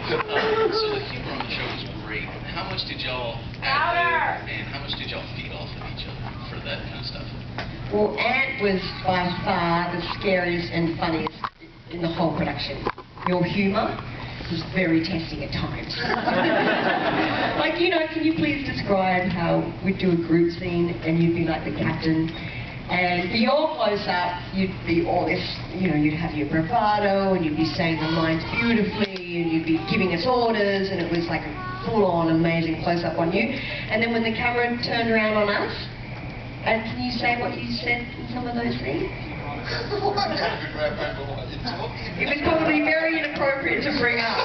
So the humor on the show was great. How much did y'all ad-lib and how much did y'all feed off of each other for that kind of stuff? Well, Ant was by far the scariest and funniest in the whole production. Your humour was very testing at times. Like, you know, can you please describe how we'd do a group scene and you'd be like the captain, and for your close-up, you'd be all this, you know, you'd have your bravado and you'd be saying the lines beautifully and you'd be giving us orders, and it was like a full-on amazing close-up on you. And then when the camera turned around on us, and can you say what you said in some of those scenes? It was probably very inappropriate to bring up.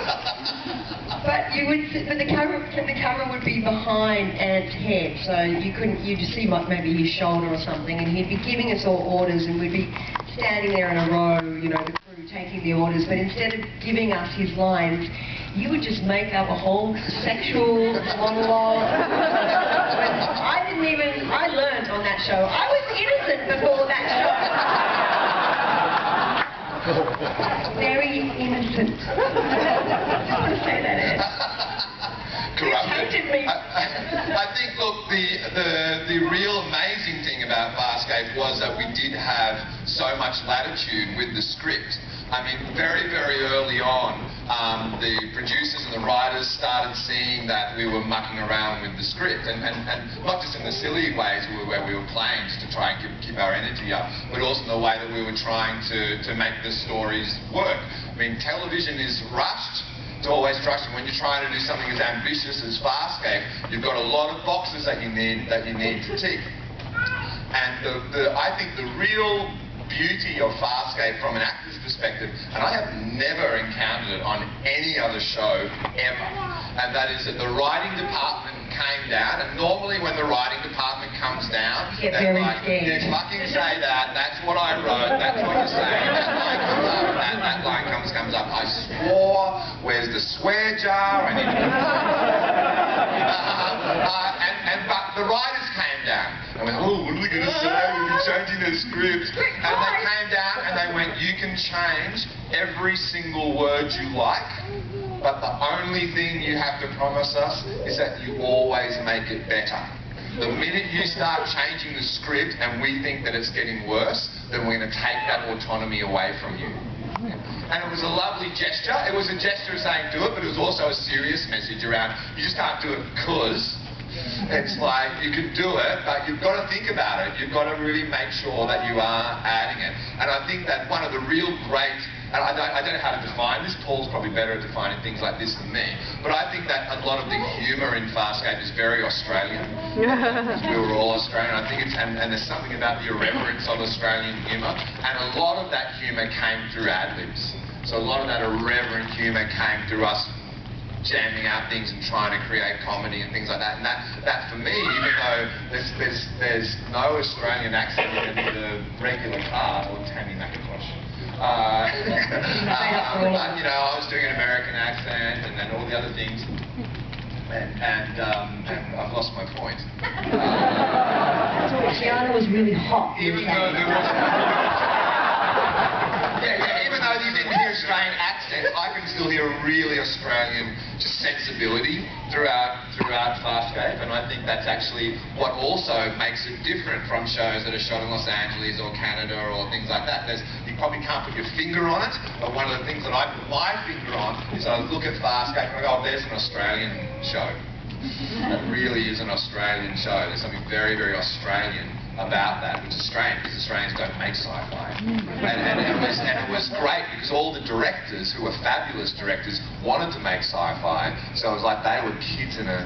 But you would, the camera would be behind Ant's head, so you couldn't. You'd just see maybe his shoulder or something, and he'd be giving us all orders, and we'd be standing there in a row, you know, the crew taking the orders. But instead of giving us his lines, you would just make up a whole sexual monologue. I learned on that show. I was innocent before that show. Very innocent. I just want to say that, Ed. Corrupted. I think, look, the real amazing thing about Farscape was that we did have so much latitude with the script. I mean, very, very early on, the producers and the writers started seeing that we were mucking around with the script, and not just in the silly ways where we were playing just to try and keep our energy up, but also in the way that we were trying to make the stories work. I mean, television is rushed. It's always rushed, and when you're trying to do something as ambitious as Farscape, you've got a lot of boxes that you need to tick. And I think the real beauty of Farscape from an actor's perspective, and I have never encountered it on any other show ever, and that is that the writing department came down, and normally when the writing department comes down, they're like, you fucking say that, that's what I wrote, that's what you're saying, that line comes up, that line comes up, I swore, where's the swear jar, but the writers came down and went, oh, what are we going to say? We'll be changing the script. And they came down and they went, you can change every single word you like, but the only thing you have to promise us is that you always make it better. The minute you start changing the script and we think that it's getting worse, then we're going to take that autonomy away from you. And it was a lovely gesture. It was a gesture of saying do it, but it was also a serious message around you just can't do it because. It's like you can do it, but you've got to think about it. You've got to really make sure that you are adding it. And I think that one of the real great, and I don't know how to define this, Paul's probably better at defining things like this than me, but I think that a lot of the humour in Farscape is very Australian. We were all Australian. I think it's, and there's something about the irreverence of Australian humour, and a lot of that humour came through ad-libs. So a lot of that irreverent humour came through us jamming out things and trying to create comedy and things like that. And that for me, even though there's no Australian accent in the regular car, or Tammy McIntosh. But, you know, I was doing an American accent and then all the other things. And I've lost my point. Gianna was really hot. Even though there was... even though you didn't hear Australian accents, I can still hear a really Australian just sensibility throughout Farscape, and I think that's actually what also makes it different from shows that are shot in Los Angeles or Canada or things like that. You probably can't put your finger on it, but one of the things that I put my finger on is I look at Farscape and I go, oh, there's an Australian show. That really is an Australian show. There's something very, very Australian about that, which is strange because Australians don't make sci-fi. And it was great because all the directors, who were fabulous directors, wanted to make sci-fi. So it was like they were kids in a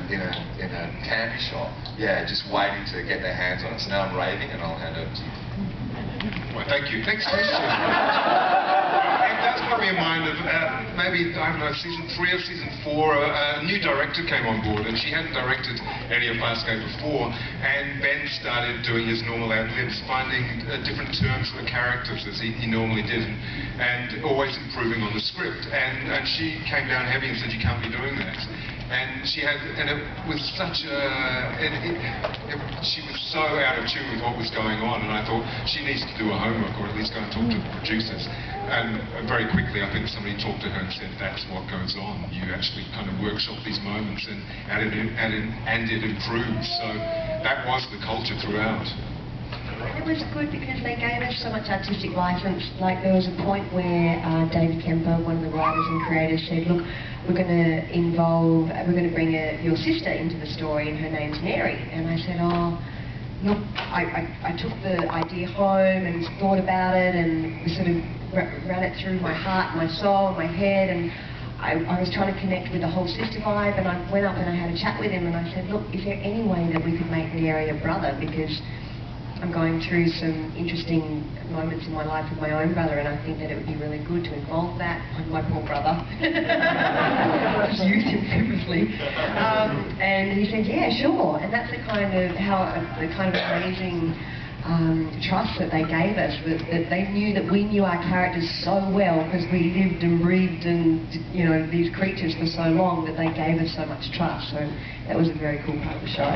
candy shop, yeah, just waiting to get their hands on it. So now I'm raving, and I'll hand over to you. Well, thank you. Next question. That's put me in mind of maybe, I don't know, season 3 or season 4, a new director came on board, and she hadn't directed any of Farscape before, and Ben started doing his normal ad-libs, finding different terms for the characters as he normally did, and always improving on the script. And she came down heavy and said, you can't be doing that. And she had, and it was such a, she was so out of tune with what was going on, and I thought she needs to do her homework, or at least go and talk to the producers. And very quickly, I think somebody talked to her and said, that's what goes on. You actually kind of workshop these moments, and it improves. So that was the culture throughout. And it was good because they gave us so much artistic license. Like there was a point where David Kemper, one of the writers and creators, said, look, we're going to bring your sister into the story, and her name's Mary. And I said, oh, look, I took the idea home and thought about it, and sort of ran it through my heart, my soul, my head, and I was trying to connect with the whole sister vibe, and I went up and I had a chat with him, and I said, look, is there any way that we could make Mary a brother? Because I'm going through some interesting moments in my life with my own brother, and I think that it would be really good to involve that. My poor brother. I've used him purposely. And he said, yeah, sure. And that's the kind of amazing trust that they gave us, that they knew that we knew our characters so well because we lived and breathed and, you know, these creatures for so long, that they gave us so much trust. So that was a very cool part of the show.